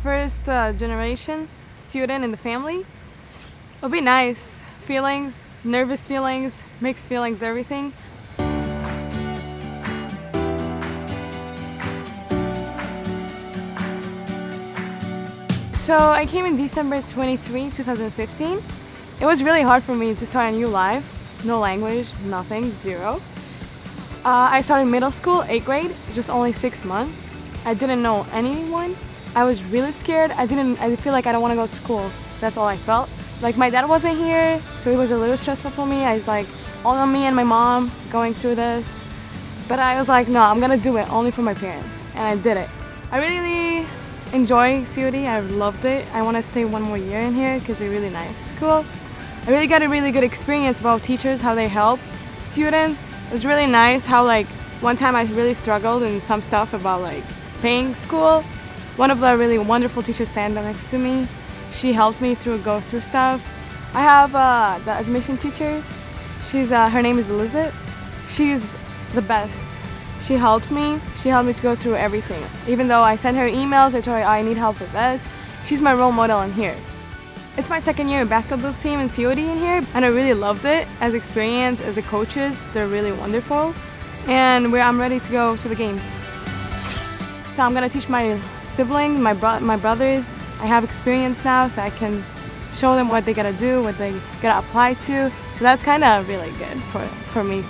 first generation student in the family. It'll be nice. Feelings, nervous feelings, mixed feelings, everything. So I came in December 23, 2015. It was really hard for me to start a new life. No language, nothing, zero. I started middle school, 8th grade, just only 6 months. I didn't know anyone. I was really scared. I feel like I don't want to go to school. That's all I felt. Like my dad wasn't here, so it was a little stressful for me. I was like, all on me and my mom going through this. But I was like, no, I'm gonna do it only for my parents. And I did it. I really enjoy COD. I loved it. I want to stay one more year in here because it's really nice school. I really got a really good experience about teachers, how they help students. It was really nice how like one time I really struggled in some stuff about like paying school. One of the really wonderful teachers standing next to me. She helped me go through stuff. I have the admission teacher. Her name is Elizabeth. She's the best. She helped me to go through everything. Even though I sent her emails, I told her I need help with this. She's my role model in here. It's my second year in basketball team and COD in here, and I really loved it. As experience, as the coaches, they're really wonderful. And I'm ready to go to the games. So I'm gonna teach my siblings, my brothers. I have experience now, so I can show them what they gotta do, what they gotta apply to. So that's kind of really good for me.